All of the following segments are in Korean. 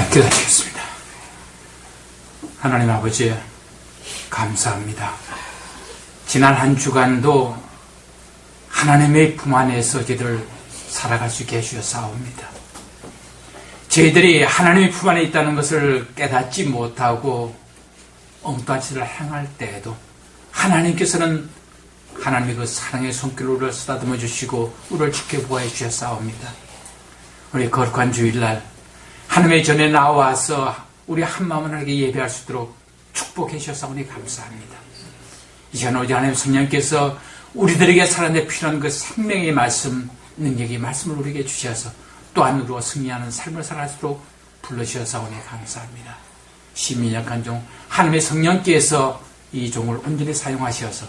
기도하시겠습니다. 하나님 아버지, 감사합니다. 지난 한 주간도 하나님의 품 안에서 저희들 살아갈 수 있게 해주셨사옵니다. 저희들이 하나님의 품 안에 있다는 것을 깨닫지 못하고 엉뚱한 짓을 행할 때에도 하나님께서는 하나님의 그 사랑의 손길로 우리를 쓰다듬어 주시고 우리를 지켜보아 주셨사옵니다. 우리 거룩한 주일날 하나님의 전에 나와서 우리 한마음을 하나님께 예배할 수 있도록 축복해 주셨사오니 감사합니다. 이 시간 오직 하나님 성령께서 우리들에게 살아내 필요한 그 생명의 말씀, 능력의 말씀을 우리에게 주셔서 또한 우리와 승리하는 삶을 살아갈 수 있도록 불러주셨사오니 감사합니다. 심민약한 종 하나님의 성령께서 이 종을 온전히 사용하셔서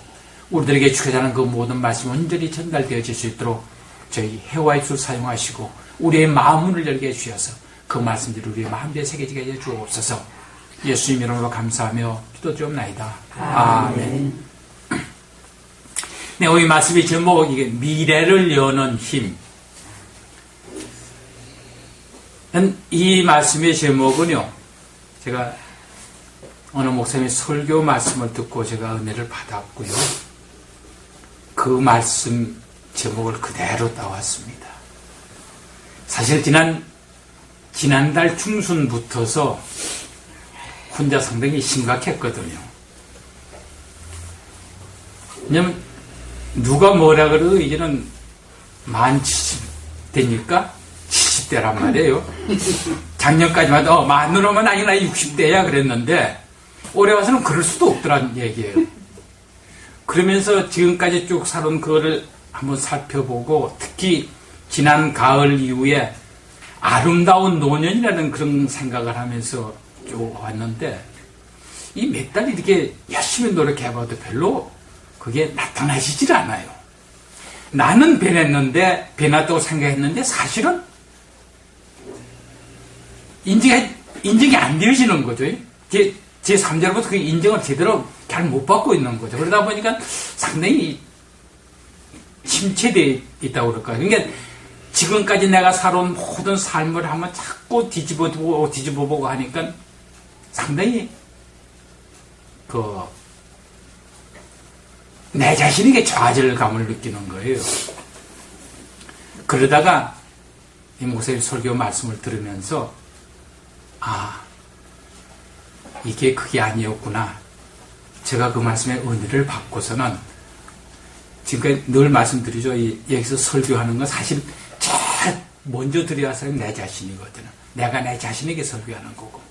우리들에게 주고자 하는 그 모든 말씀이 온전히 전달되어질 수 있도록 저희 혀와 입술 사용하시고 우리의 마음문을 열게 해주셔서 그 말씀들이 우리의 마음에 새겨지게 해 주옵소서. 예수님 이름으로 감사하며 기도드리옵나이다. 아멘. 네, 오늘 말씀의 제목, 이게 미래를 여는 힘. 이 말씀의 제목은요, 제가 어느 목사님의 설교 말씀을 듣고 제가 은혜를 받았고요. 그 말씀 제목을 그대로 따왔습니다. 사실 지난달 중순부터서 혼자 상당히 심각했거든요. 왜냐면 누가 뭐라 그래도 이제는 만 70대니까 70대란 말이에요. 작년까지만 해도 만으로만 아니나 60대야 그랬는데 올해 와서는 그럴 수도 없더란 얘기예요. 그러면서 지금까지 쭉 살아온 그거를 한번 살펴보고 특히 지난 가을 이후에 아름다운 노년이라는 그런 생각을 하면서 쭉 왔는데 이 몇 달 이렇게 열심히 노력해봐도 별로 그게 나타나시질 않아요. 나는 변했다고 생각했는데 사실은 인정이 안 되어지는 거죠. 제 3자로부터 그 인정을 제대로 잘 못 받고 있는 거죠. 그러다 보니까 상당히 침체되어 있다고 그럴까요. 그러니까 지금까지 내가 살아온 모든 삶을 한번 자꾸 뒤집어보고 하니까 상당히 내 자신에게 좌절감을 느끼는 거예요. 그러다가 이 목사님 설교 말씀을 들으면서 이게 그게 아니었구나. 제가 그 말씀의 은혜를 받고서는 지금까지 늘 말씀드리죠. 여기서 설교하는 건 사실 제일 먼저 드려야 할 사람이 내 자신이거든요. 내가 내 자신에게 설교하는 거고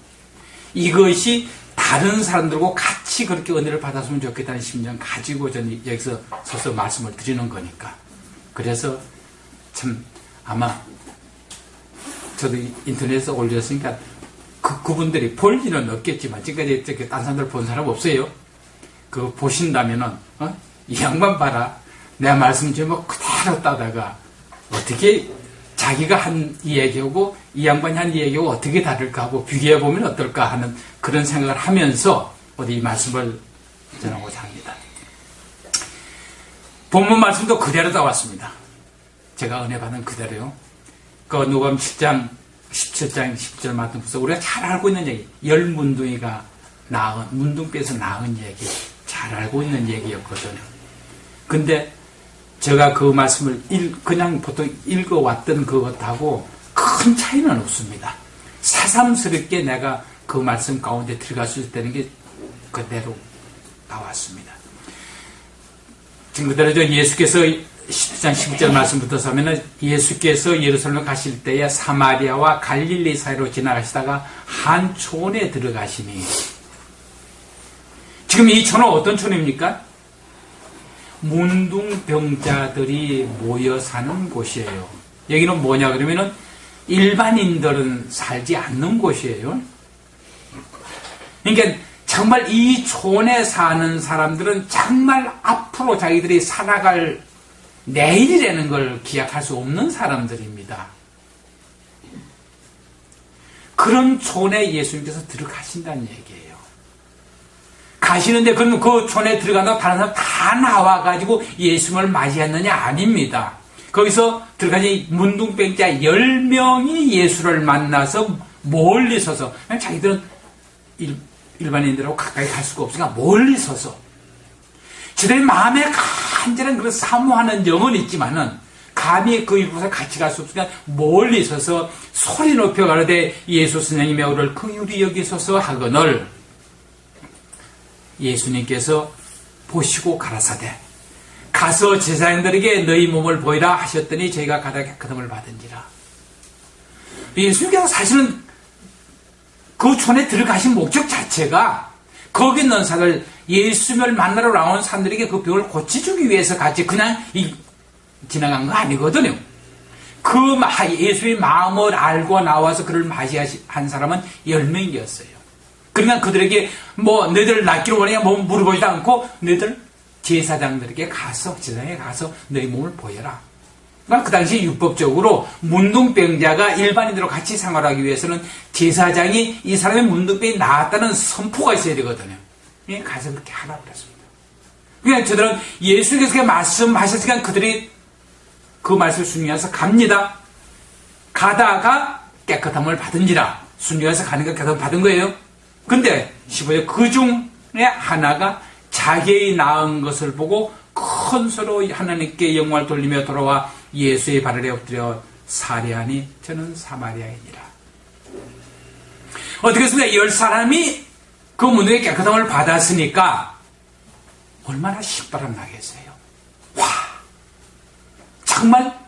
이것이 다른 사람들과 같이 그렇게 은혜를 받았으면 좋겠다는 심정 가지고 저는 여기서 서서 말씀을 드리는 거니까. 그래서 참 아마 저도 인터넷에 올렸으니까 그분들이 볼 일은 없겠지만 지금까지 딴 사람들 본 사람 없어요. 그거 보신다면은 이 양반 봐라. 내 말씀 제목 그대로 따다가 어떻게 자기가 한 이야기하고 이 양반이 한 이야기하고 어떻게 다를까 하고 비교해보면 어떨까 하는 그런 생각을 하면서 이 말씀을 전하고자 합니다. 본문 말씀도 그대로 따왔습니다. 제가 은혜 받은 그대로요. 그 누가복음 7장 17장 10절 말씀부터 우리가 잘 알고 있는 얘기, 열문둥이가 문둥뼈에서 낳은 얘기, 잘 알고 있는 얘기였거든요. 근데 제가 그 말씀을 그냥 보통 읽어왔던 그것하고 큰 차이는 없습니다. 새삼스럽게 내가 그 말씀 가운데 들어갈 수 있다는 게 그대로 나왔습니다. 지금 그대로 예수께서 10장 11절 말씀부터 서면은 예수께서 예루살렘 가실 때에 사마리아와 갈릴리 사이로 지나가시다가 한 촌에 들어가시니 지금 이 촌은 어떤 촌입니까? 문둥병자들이 모여 사는 곳이에요. 여기는 뭐냐 그러면은 일반인들은 살지 않는 곳이에요. 그러니까 정말 이 촌에 사는 사람들은 정말 앞으로 자기들이 살아갈 내일이라는 걸 기약할 수 없는 사람들입니다. 그런 촌에 예수님께서 들어가신다는 얘기예요. 가시는데 그러면 그 촌에 들어간다고 다른 사람 다 나와가지고 예수님을 맞이했느냐? 아닙니다. 거기서 들어가니 문둥병자 10명이 예수를 만나서 멀리 서서, 그냥 자기들은 일반인들하고 가까이 갈 수가 없으니까 멀리 서서 저들의 마음에 간절한 그런 사모하는 영은 있지만은 감히 그 이곳에 같이 갈 수 없으니까 멀리 서서 소리 높여 가로되 예수 선생님의 오를 긍휼히 여기소서 하거늘 예수님께서 보시고 가라사대 가서 제사장들에게 너희 몸을 보이라 하셨더니 저희가 가다 깨끗함을 받은지라. 예수님께서 사실은 그 촌에 들어가신 목적 자체가 거기 있는 사람들, 예수님을 만나러 나온 사람들에게 그 병을 고쳐주기 위해서 같이 그냥 지나간 거 아니거든요. 그 예수의 마음을 알고 나와서 그를 맞이한 사람은 10명이었어요. 그러니까 그들에게 너희들 낫기를 원하냐 물어보지도 않고 너희들 제사장들에게 가서 제사장에 가서 너희 몸을 보여라. 그러니까 그 당시 율법적으로 문둥병자가 일반인들과 같이 생활하기 위해서는 제사장이 이 사람의 문둥병이 나았다는 선포가 있어야 되거든요. 가서 그렇게 하라고 그랬습니다. 그러니까 저들은 예수께서 말씀하셨으니까 그들이 그 말씀을 순종해서 갑니다. 가다가 깨끗함을 받은지라. 순종해서 가니까 깨끗함을 받은 거예요. 근데 15절 그 중에 하나가 자기의 낳은 것을 보고 큰 소리로 하나님께 영광을 돌리며 돌아와 예수의 발을 엎드려 살해하니 저는 사마리아인이라. 어떻게 했습니까? 10사람이 그 문둥이의 깨끗함을 받았으니까 얼마나 신바람 나겠어요. 와, 정말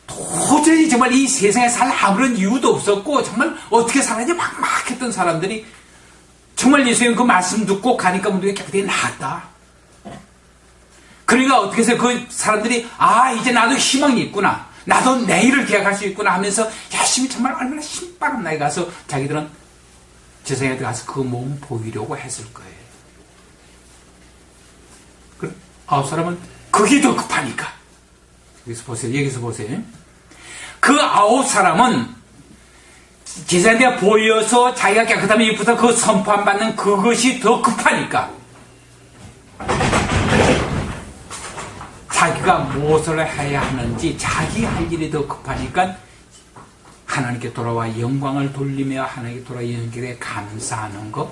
도저히 정말 이 세상에 살 아무런 이유도 없었고 정말 어떻게 살았냐 막막했던 사람들이 정말 예수님 그 말씀 듣고 가니까 문둥이 깨끗하게 나았다. 그러니까 어떻게 해서 그 사람들이 이제 나도 희망이 있구나, 나도 내일을 기약할 수 있구나 하면서 열심히 정말 얼마나 신바람 나게 가서 자기들은 제사장한테 가서 그 몸 보이려고 했을 거예요. 그 9사람은 그게 더 급하니까. 여기서 보세요. 그 9사람은 제사장한테 보여서 자기가 깨끗함에 입고서 그 선포 안 받는 그것이 더 급하니까. 자기가 무엇을 해야 하는지 자기 할 일이 더 급하니까 하나님께 돌아와 영광을 돌리며 하나님께 돌아와 영광에 감사하는 것,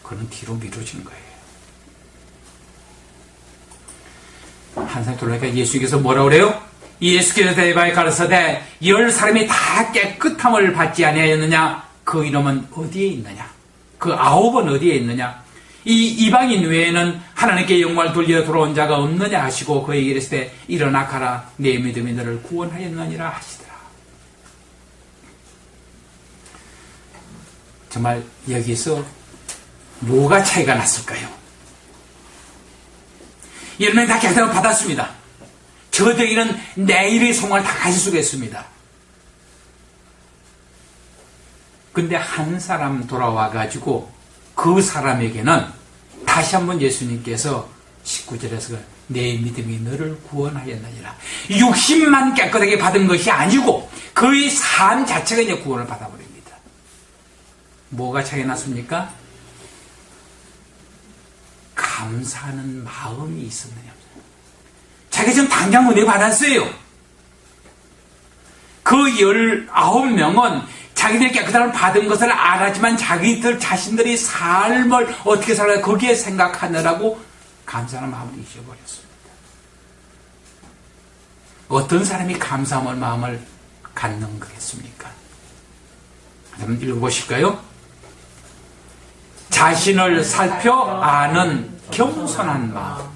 그건 뒤로 미뤄진 거예요. 항상 돌아오니까 예수께서 뭐라고 그래요? 예수께서 대바에 가르쳐대 10사람이 다 깨끗함을 받지 아니하였느냐? 그 이름은 어디에 있느냐? 그 9은 어디에 있느냐? 이 이방인 외에는 하나님께 영광을 돌려 돌아온 자가 없느냐 하시고 그에게 이르시되 일어나 가라, 내 믿음이 너를 구원하였느니라 하시더라. 정말 여기서 뭐가 차이가 났을까요? 10명이 다 깨끗함을 받았습니다. 저들에게는 내일의 소망을 다 가질 수가 있습니다. 근데 한 사람 돌아와가지고 그 사람에게는 다시 한번 예수님께서 19절에서 내 믿음이 너를 구원하였느니라. 60만 깨끗하게 받은 것이 아니고 그의 삶 자체가 이제 구원을 받아버립니다. 뭐가 차이 났습니까? 감사하는 마음이 있었느냐. 자기가 지금 당장 은혜 받았어요. 그 19명은 자기들이 깨끗함을 받은 것을 알았지만 자기들 자신들의 삶을 어떻게 살아야 거기에 생각하느라고 감사하는 마음을 잊어버렸습니다. 어떤 사람이 감사함을 마음을 갖는 거겠습니까? 한번 읽어보실까요? 자신을 살펴 아는 겸손한 마음.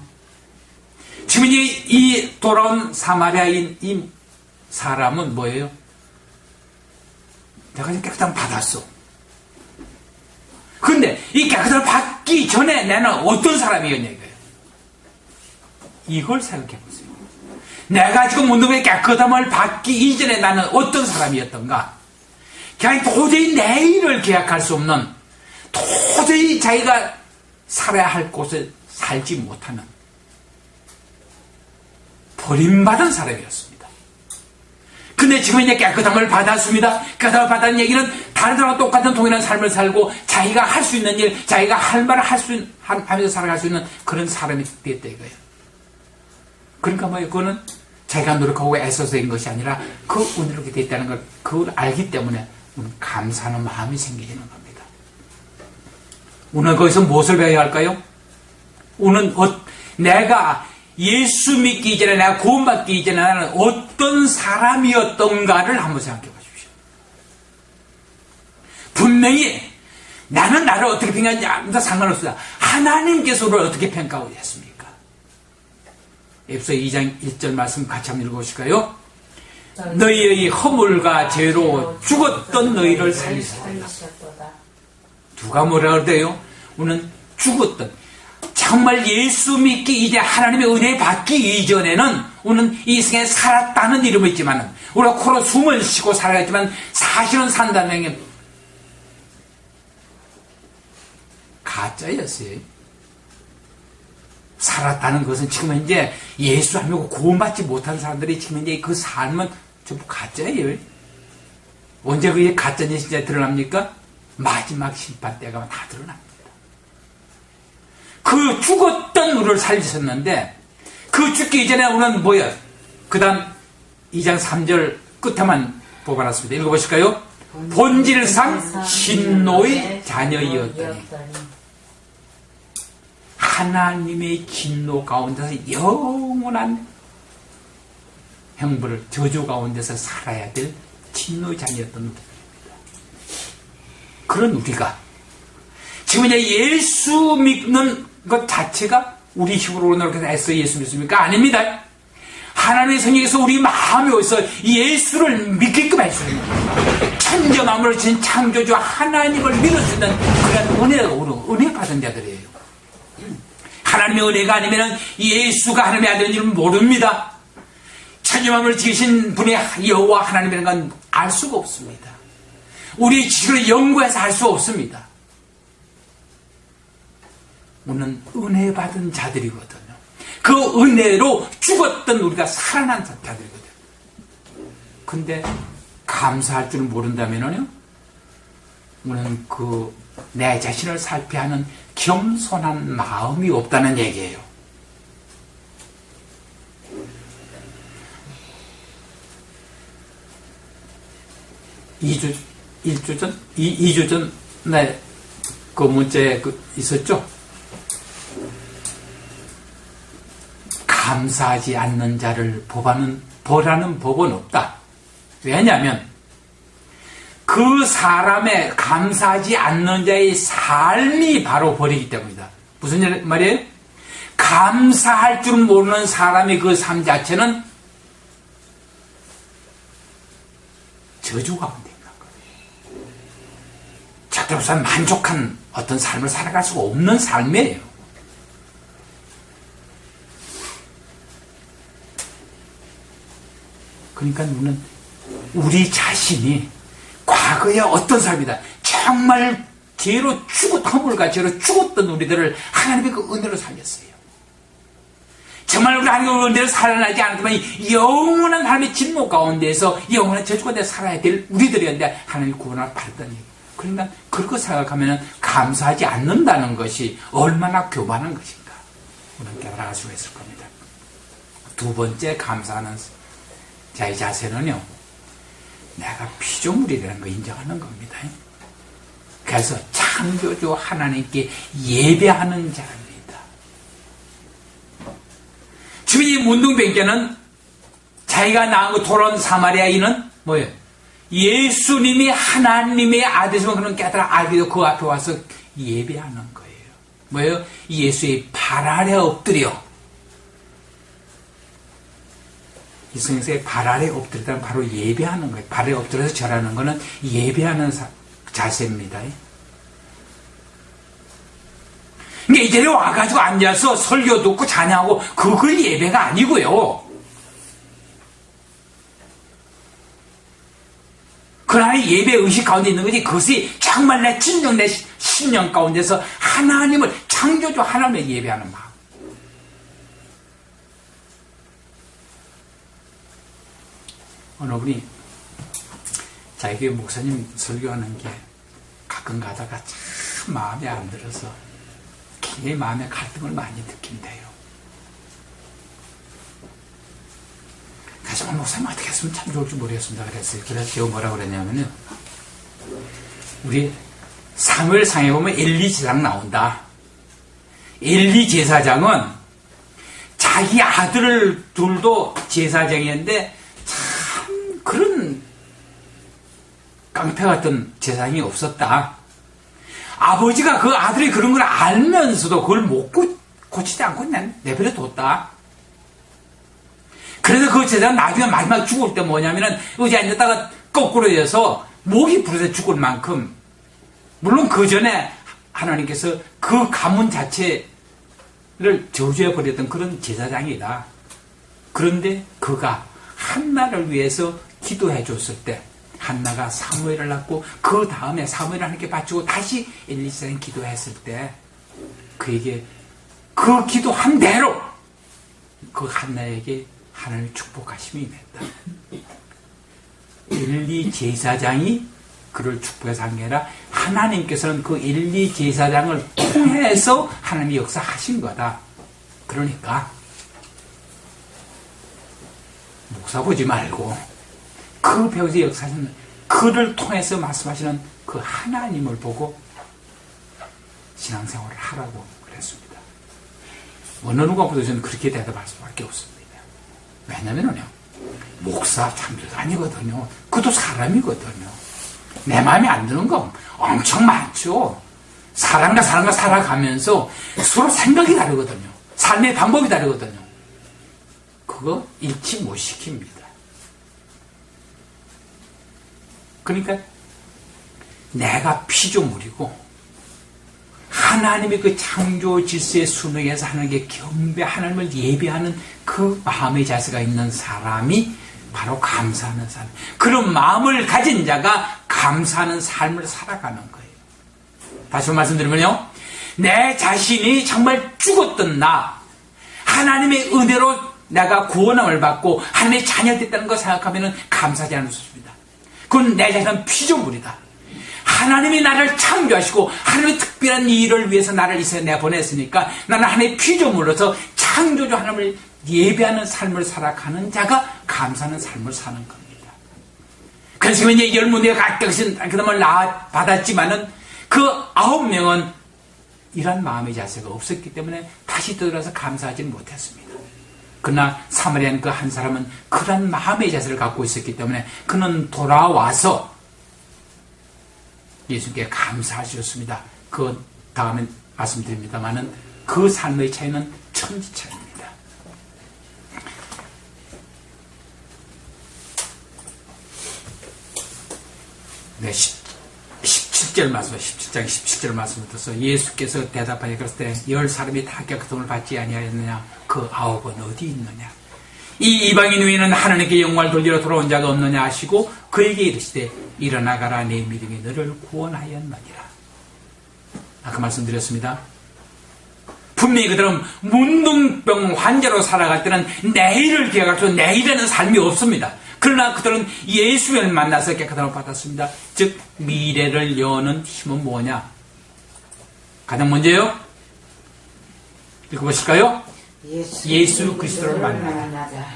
지금 이 돌아온 사마리아인 이 사람은 뭐예요? 내가 지금 깨끗함을 받았어. 근데 이 깨끗함을 받기 전에 나는 어떤 사람이었냐 이거예요. 이걸 생각해 보세요. 내가 지금 문둥이의 깨끗함을 받기 이전에 나는 어떤 사람이었던가. 그냥 도저히 내일을 계약할 수 없는, 도저히 자기가 살아야 할 곳에 살지 못하는 버림받은 사람이었습니다. 근데 지금 이제 깨끗함을 받았습니다. 깨끗함을 받았다는 얘기는 다른 사람과 똑같은 동일한 삶을 살고 자기가 할 수 있는 일, 자기가 할 말을 하면서 살아갈 수 있는 그런 사람이 됐다 이거예요. 그러니까 뭐예요? 그거는 자기가 노력하고 애써서 된 것이 아니라 그 은혜롭게 됐다는 걸 그걸 알기 때문에 감사하는 마음이 생기는 겁니다. 우리는 거기서 무엇을 배워야 할까요? 우리는 내가 예수 믿기 이전에, 내가 구원받기 이전에 나는 어떤 사람이었던가를 한번 생각해 보십시오. 분명히 나는 나를 어떻게 평가하는지 아무도 상관없습니다. 하나님께서 우리를 어떻게 평가하고 계십니까? 에베소 2장 1절 말씀 같이 한번 읽어보실까요? 너희의 허물과 죄로 죽었던 너희를 살리셨도다. 누가 뭐라 그래요? 우리는 죽었던, 정말 예수 믿기 이제 하나님의 은혜 받기 이전에는 우리는 이 세상에 살았다는 이름이 있지만, 우리가 코로 숨을 쉬고 살아갔지만 사실은 산다는 게 가짜였어요. 살았다는 것은 지금 현재 예수 안 믿고 구원받지 못한 사람들이 지금 현재 그 삶은 전부 가짜예요. 언제 그게 가짜인지 진짜 드러납니까? 마지막 심판 때가 다 드러납니다. 그 죽었던 우리를 살리셨는데, 그 죽기 이전에 우리는 뭐야? 그 다음 2장 3절 끝에만 뽑아놨습니다. 읽어보실까요? 본질상 진노의 자녀이었더니, 하나님의 진노 가운데서 영원한 형벌을, 저주 가운데서 살아야 될 진노의 자녀였던 우리입니다. 그런 우리가 지금 이제 예수 믿는 것 자체가 우리 힘으로 노력해서 애써 예수 믿습니까? 아닙니다. 하나님의 성령께서 우리 마음에 오셔서 예수를 믿게끔 해주십니다. 천지만물을 진 창조주 하나님을 믿을 수 있는 그런 은혜 받은 자들이에요. 하나님의 은혜가 아니면 예수가 하나님의 아들인 줄 모릅니다. 천지만물을 지으신 분이 여호와 하나님이라는 건 알 수가 없습니다. 우리 지식을 연구해서 알 수 없습니다. 우리는 은혜 받은 자들이거든요. 그 은혜로 죽었던 우리가 살아난 자들이거든요. 근데 감사할 줄 모른다면요, 우리는 내 자신을 살피하는 겸손한 마음이 없다는 얘기예요. 이 주 전에 그 문자에 있었죠? 감사하지 않는 자를 벌하는 법은 없다. 왜냐하면 그 사람의 감사하지 않는 자의 삶이 바로 벌이기 때문이다. 무슨 말이에요? 감사할 줄 모르는 사람의 그 삶 자체는 저주 가운데 있는 거예요. 절대로 만족한 어떤 삶을 살아갈 수가 없는 삶이에요. 그러니까 우리 자신이 과거에 어떤 삶이다, 정말 죄로 허물과 죄로 죽었던 우리들을 하나님의 그 은혜로 살렸어요. 정말 우리 하나님의 은혜로 살아나지 않았지만 영원한 하나님의 진노 가운데에서 영원한 저주 가운데 살아야 될 우리들이었는데 하나님의 구원을 받았다니. 그러니까 그렇게 생각하면 감사하지 않는다는 것이 얼마나 교만한 것인가 우리는 깨달아갈 수가 있을 겁니다. 두 번째 감사하는 자의 자세는요, 내가 피조물이라는 거 인정하는 겁니다. 그래서 창조주 하나님께 예배하는 자입니다. 지금 이 문둥병자는 자기가 낳은 돌아온 사마리아인은 뭐예요? 예수님이 하나님의 아들이시면 그런 깨달아 알게 되고 그 앞에 와서 예배하는 거예요. 뭐예요? 예수의 발 아래 엎드려. 이 성경에 발 아래 엎드리다는 바로 예배하는 거예요. 발에 엎드려서 절하는 거는 예배하는 자세입니다. 그러니까 이 자리에 와가지고 앉아서 설교 듣고 찬양하고 그걸 예배가 아니고요. 그 하나의 예배 의식 가운데 있는 거지, 그것이 정말 내 진정 내 심령 가운데서 하나님을, 창조주 하나님을 예배하는 마음. 어느 분이 자기 목사님 설교하는 게 가끔 가다가 참 마음에 안 들어서 굉장히 마음에 갈등을 많이 느낀대요. 그래서 목사님 어떻게 했으면 참 좋을지 모르겠습니다. 그래서 제가 뭐라고 그랬냐면요, 우리 사무엘상에 보면 엘리 제사장 나온다. 엘리 제사장은 자기 아들을 둘도 제사장이었는데 참 그런 깡패 같은 제사장이 없었다. 아버지가 그 아들이 그런 걸 알면서도 그걸 못 고치지 않고 그냥 내버려 뒀다. 그래서 그 제사장 나중에 마지막 죽을 때 뭐냐면은 의자에 앉았다가 거꾸로 해서 목이 부러져 죽을 만큼, 물론 그 전에 하나님께서 그 가문 자체를 저주해 버렸던 그런 제사장이다. 그런데 그가 한나를 위해서 기도해 줬을 때 한나가 사무엘을 낳고 그 다음에 사무엘을 하나님께 바치고 다시 엘리 제사장이 기도했을 때 그에게 그 기도한 대로 그 한나에게 하나님의 축복하심이 임했다. 엘리 제사장이 그를 축복해서 한 게 아니라 하나님께서는 그 엘리 제사장을 통해서 하나님의 역사하신 거다. 그러니까 목사 보지 말고 그 배우의 역사는 그를 통해서 말씀하시는 그 하나님을 보고 신앙생활을 하라고 그랬습니다. 어느 누가 보도 저는 그렇게 대답할 수밖에 없습니다. 왜냐면요, 목사 참교도 아니거든요. 그도 사람이거든요. 내 마음에 안 드는 거 엄청 많죠. 사람과 살아가면서 서로 생각이 다르거든요. 삶의 방법이 다르거든요. 그거 일치 못 시킵니다. 그러니까 내가 피조물이고 하나님의 그 창조 질서의 수명에서 하나님께 경배, 하나님을 예배하는 그 마음의 자세가 있는 사람이 바로 감사하는 사람. 그런 마음을 가진 자가 감사하는 삶을 살아가는 거예요. 다시 한번 말씀드리면요, 내 자신이 정말 죽었던 나, 하나님의 은혜로 내가 구원함을 받고 하나님의 자녀가 됐다는 걸 생각하면 감사하지 않을 수 있습니다. 그건 내 자신은 피조물이다. 하나님이 나를 창조하시고 하나님의 특별한 일을 위해서 나를 이 세상에 내보냈으니까 나는 하나님의 피조물로서 창조주 하나님을 예배하는 삶을 살아가는 자가 감사하는 삶을 사는 겁니다. 그래서 이제 10문제가 각각신 그놈을 받았지만은 그 9명은 이런 마음의 자세가 없었기 때문에 다시 돌아서 감사하지 못했습니다. 그러나 사마리아인 그 한 사람은 그런 마음의 자세를 갖고 있었기 때문에 그는 돌아와서 예수님께 감사하셨습니다. 그 다음에 말씀드립니다만은 그 삶의 차이는 천지차이입니다. 네, 17절 말씀, 17장 17절 말씀을 들어서 예수께서 대답하여 그랬을 때 10사람이 다 격통을 받지 아니하였느냐? 그 9은 어디 있느냐? 이 이방인 외에는 하나님께 영광을 돌리러 돌아온 자가 없느냐 하시고 그에게 이르시되 일어나가라, 내 믿음이 너를 구원하였느니라. 아까 말씀드렸습니다. 분명히 그들은 문둥병 환자로 살아갈 때는 내일을 기약할 수 내일에는 삶이 없습니다. 그러나 그들은 예수를 만나서 깨끗함을 받았습니다. 즉 미래를 여는 힘은 뭐냐? 가장 먼저요, 읽어보실까요? 예수 그리스도를 만나자.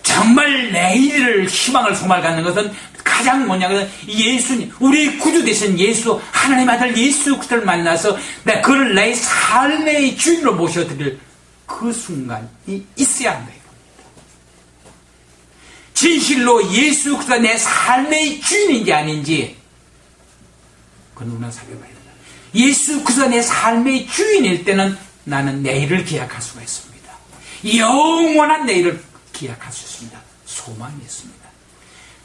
정말 내일을 희망을 소망을 갖는 것은 가장 뭐냐면 예수님, 우리 구주 되신 예수, 하나님 아들 예수 그리스도를 만나서 그를 내 삶의 주인으로 모셔드릴 그 순간이 있어야 한다. 진실로 예수 그리스도가 내 삶의 주인인지 아닌지 그건 우리가 살펴봐야 된다. 예수 그리스도가 내 삶의 주인일 때는 나는 내일을 기약할 수가 있습니다. 영원한 내일을 기약할 수 있습니다. 소망이 있습니다.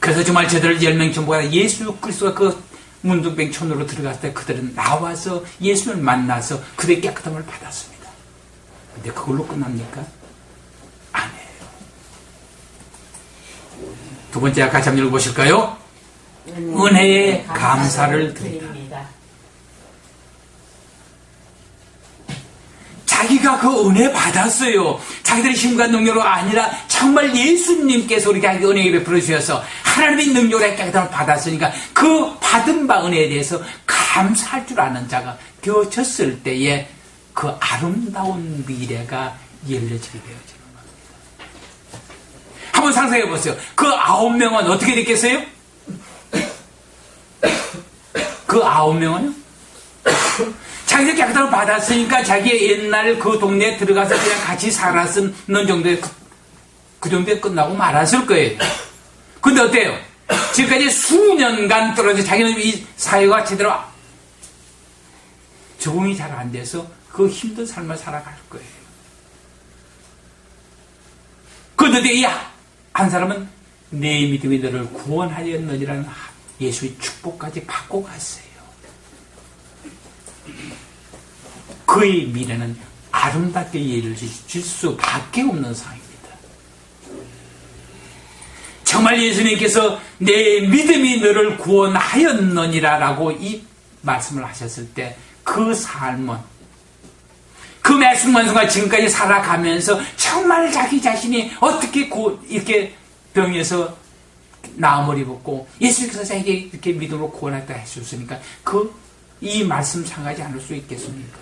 그래서 정말 저들 10명 전부가 예수 그리스도가 그 문둥병촌으로 들어갔을 때 그들은 나와서 예수를 만나서 그들의 깨끗함을 받았습니다. 근데 그걸로 끝납니까? 아니에요. 두 번째 같이 한번 읽어보실까요? 은혜에 감사를 드립니다. 자기가 그 은혜 받았어요. 자기들의 힘과 능력으로 아니라 정말 예수님께서 우리에게 은혜를 베풀어 주셔서 하나님의 능력으로 깨끗함을 받았으니까 그 받은 바 은혜에 대해서 감사할 줄 아는 자가 되어졌을 때에 그 아름다운 미래가 열려지게 되어지는 겁니다. 한번 상상해 보세요. 그 9명은 어떻게 됐겠어요? 그 9명은요? 자기들 깨끗함을 받았으니까 자기의 옛날 그 동네에 들어가서 그냥 같이 살았는 정도의 그 정도에 끝나고 말았을 거예요. 근데 어때요? 지금까지 수년간 떨어져 자기는 이 사회가 제대로 적응이 잘 안 돼서 그 힘든 삶을 살아갈 거예요. 그런데 이 한 사람은 내 믿음이 너를 구원하였느니라는 예수의 축복까지 받고 갔어요. 그의 미래는 아름답게 이루어질 수밖에 없는 상황입니다. 정말 예수님께서 내 믿음이 너를 구원하였느니라 라고 이 말씀을 하셨을 때 그 삶은 그 매 순간순간 지금까지 살아가면서 정말 자기 자신이 어떻게 이렇게 병에서 나음을 입었고 예수님께서 자기에게 이렇게 믿음으로 구원했다 하셨으니까 이 말씀 상하지 않을 수 있겠습니까?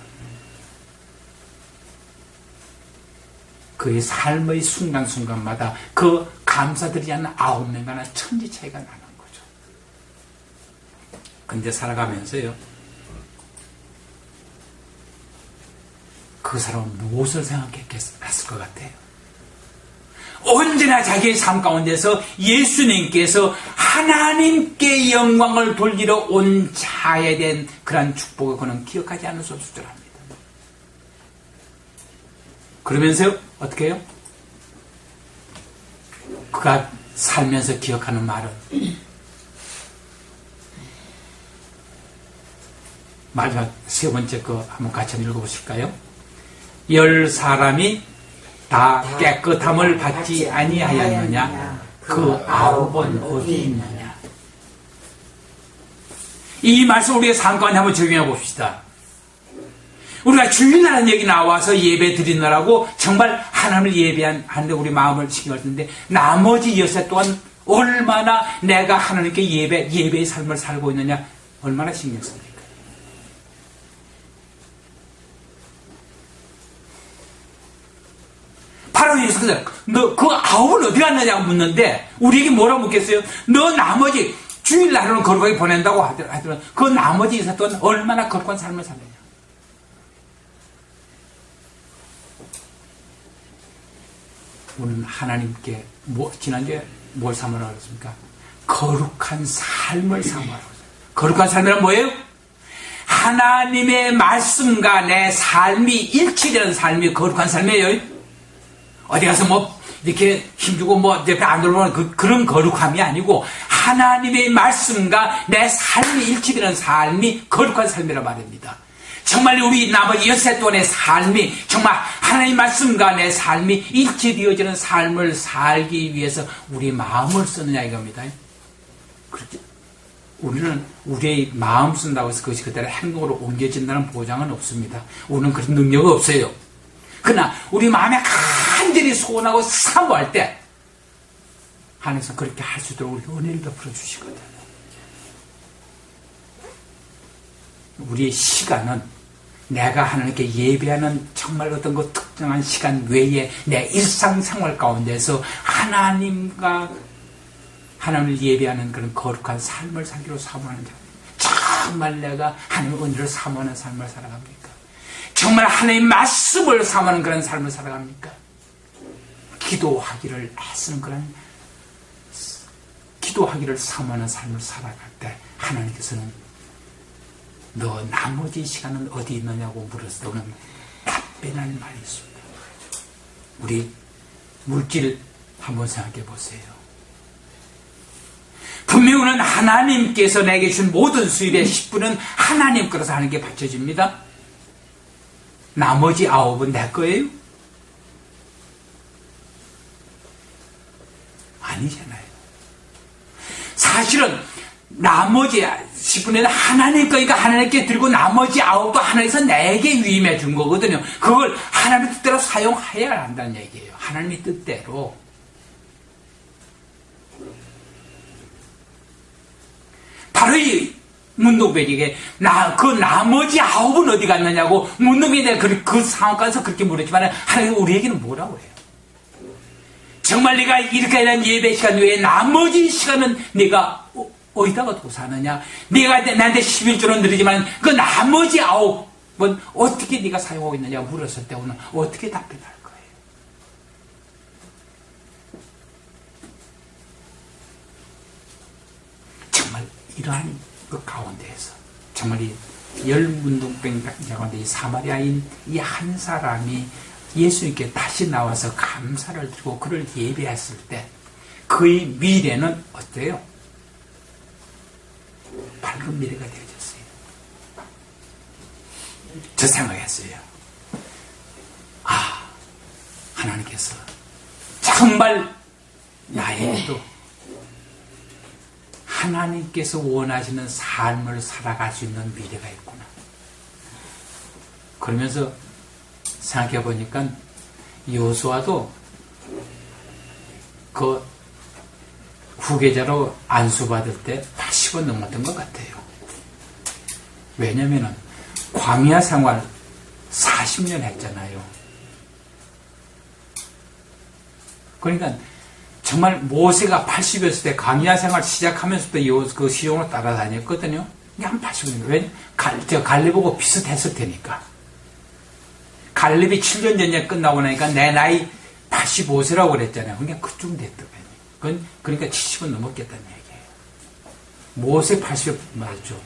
그의 삶의 순간순간마다 그 감사드리지 않는 9명과는 천지 차이가 나는 거죠. 근데 살아가면서요, 그 사람은 무엇을 생각했을 것 같아요? 언제나 자기의 삶 가운데서 예수님께서 하나님께 영광을 돌리러 온 자에 대한 그러한 축복을 그는 기억하지 않을 수 없을 줄 압니다. 그러면서요, 어떻게 해요? 그가 살면서 기억하는 말은 마지막 세 번째 거 한번 같이 읽어보실까요? 10사람이 다 깨끗함을 받지 아니하였느냐? 그 9은 어디 있느냐? 이 말씀 우리의 삶 가운데 한번 적용해 봅시다. 우리가 주일날은 여기 나와서 예배 드리느라고 정말 하나님을 예배하는데 우리 마음을 신경을 쓰는데 나머지 6세 또한 얼마나 내가 하나님께 예배의 삶을 살고 있느냐 얼마나 신경 씁니까? 바로 예수께서 너 그 9은 어디 갔느냐고 묻는데 우리에게 뭐라고 묻겠어요? 너 나머지 주일날은 거룩하게 보낸다고 하더라도 그 나머지 6세 또한 얼마나 거룩한 삶을 살느냐? 우리는 하나님께 지난주에 뭘 삼으라고 했습니까? 거룩한 삶을 삼으라고 했어요. 거룩한 삶이란 뭐예요? 하나님의 말씀과 내 삶이 일치되는 삶이 거룩한 삶이에요. 어디 가서 이렇게 힘주고 옆에 안 돌아보는 그런 거룩함이 아니고 하나님의 말씀과 내 삶이 일치되는 삶이 거룩한 삶이라 말입니다. 정말 우리 나머지 6세 동안의 삶이 정말 하나님의 말씀과 내 삶이 일치되어지는 삶을 살기 위해서 우리 마음을 쓰느냐 이겁니다. 그렇지? 우리는 우리의 마음 쓴다고 해서 그것이 그대로 행동으로 옮겨진다는 보장은 없습니다. 우리는 그런 능력이 없어요. 그러나 우리 마음에 간절히 소원하고 사모할 때 하나님께서 그렇게 할 수 있도록 우리 은혜를 베풀어 주시거든요. 우리의 시간은 내가 하나님께 예배하는 정말 어떤 그 특정한 시간 외에 내 일상생활 가운데서 하나님을 예배하는 그런 거룩한 삶을 살기로 사모하는 자. 정말 내가 하나님의 은혜를 사모하는 삶을 살아갑니까? 정말 하나님의 말씀을 사모하는 그런 삶을 살아갑니까? 기도하기를 애쓰는 그런 기도하기를 사모하는 삶을 살아갈 때 하나님께서는 너 나머지 시간은 어디 있느냐고 물었을 때는 답변할 말이 있습니다. 우리 물질 한번 생각해 보세요. 분명히 우리는 하나님께서 내게 준 모든 수입의 10분은 하나님 거라서 하나님께 바쳐집니다. 나머지 9은 내 거예요? 아니잖아요. 사실은 나머지 10분에는 하나님 거니까 하나님께 드리고 나머지 9도 하나님께서 내게 위임해 준 거거든요. 그걸 하나님의 뜻대로 사용해야 한다는 얘기예요. 하나님의 뜻대로. 바로 이 문둥병에게 그 나머지 9은 어디 갔느냐고 문둥병에 그 상황까지서 그렇게 물었지만 하나님은 우리에게는 뭐라고 해요? 정말 네가 이렇게 한 예배 시간 외에 나머지 시간은 네가 어디다가 두고 사느냐? 네가 나한테 11조는 드리지만 그 나머지 9번 어떻게 네가 사용하고 있느냐 물었을 때 오늘 어떻게 답변할 거예요? 정말 이러한 그 가운데에서 정말 이 10문둥병 가운데 이 사마리아인 이 한 사람이 예수님께 다시 나와서 감사를 드리고 그를 예배했을 때 그의 미래는 어때요? 밝은 미래가 되어졌어요. 저 생각했어요. 하나님께서 정말 나에게도 하나님께서 원하시는 삶을 살아갈 수 있는 미래가 있구나. 그러면서 생각해 보니까 여호수아도 그 후계자로 안수받을 때 80은 넘었던 것 같아요. 왜냐면은 광야 생활 40년 했잖아요. 그러니까 정말 모세가 80이었을 때 광야 생활 시작하면서부터 그 시종을 따라다녔거든요. 한 80년. 왜? 갈렙하고 비슷했을 테니까. 갈렙이 7년 전에 끝나고 나니까 내 나이 85세라고 그랬잖아요. 그러니까 그쯤 됐더군요. 그러니까 70은 넘었겠다는 얘기예요. 모세 80에 부름받았죠.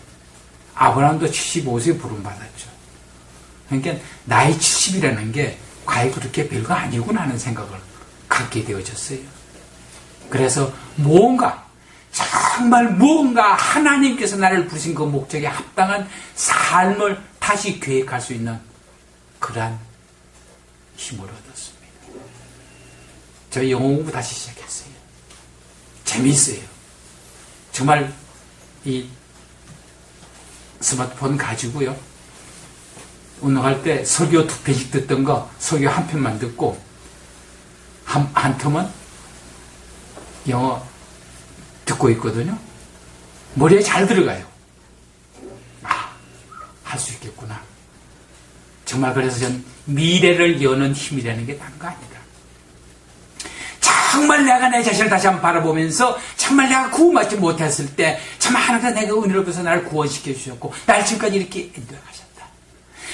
아브라함도 75세에 부름받았죠. 그러니까 나이 70이라는 게 과연 그렇게 별거 아니구나 하는 생각을 갖게 되어졌어요. 그래서 정말 뭔가 하나님께서 나를 부르신 그 목적에 합당한 삶을 다시 계획할 수 있는 그러한 힘을 얻었습니다. 저 영어 공부 다시 시작했어요. 재미있어요. 정말 이 스마트폰 가지고요. 운동할 때 설교 2편씩 듣던 거 설교 1편만 듣고 한 텀은 영어 듣고 있거든요. 머리에 잘 들어가요. 할 수 있겠구나. 정말 그래서 전 미래를 여는 힘이라는 게 다른 거 아니다. 정말 내가 내 자신을 다시 한번 바라보면서 정말 내가 구원받지 못했을 때 정말 하나님께서 내가 은혜를 베어서 나를 구원시켜 주셨고 날 지금까지 이렇게 인도하셨다.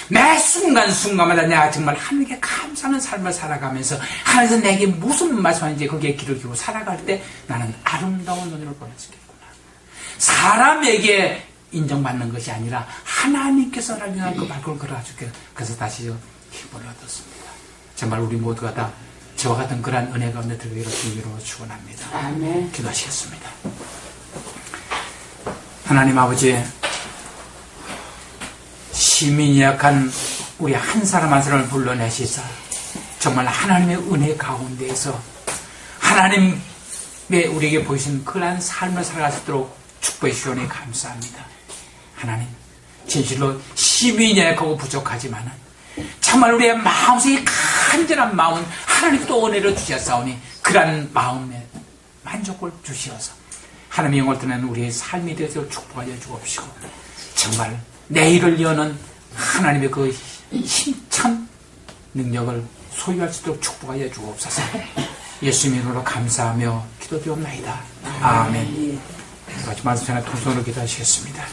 매 순간순간마다 내가 정말 하나님께 감사하는 삶을 살아가면서 하나님께서 내게 무슨 말씀하는지 거기에 귀를 기울이고 살아갈 때 나는 아름다운 은혜를 받을 수 있겠구나. 사람에게 인정받는 것이 아니라 하나님께서 나를 위한 그 발걸음을 걸어주게. 그래서 다시 힘을 얻었습니다. 정말 우리 모두가 다 저와 같은 그러한 은혜 가운데 들기를 주님으로 축원합니다. 아멘. 기도하시겠습니다. 하나님 아버지, 시민이 약한 우리 한 사람 한 사람을 불러내시사 정말 하나님의 은혜 가운데에서 하나님의 우리에게 보이신 그러한 삶을 살아갈 수 있도록 축복해 주시오니 감사합니다. 하나님, 진실로 시민이 약하고 부족하지만 정말 우리의 마음속에 간절한 마음은 하나님 또 은혜를 주셨사오니 그러한 마음에 만족을 주시어서 하나님의 영을 드는 우리의 삶에 대해서 축복하여 주옵시고 정말 내일을 여는 하나님의 그 힘찬 능력을 소유할 수 있도록 축복하여 주옵소서. 예수님 이름으로 감사하며 기도드리옵나이다. 아멘. 마지막 시간에 통성으로 기도하시겠습니다.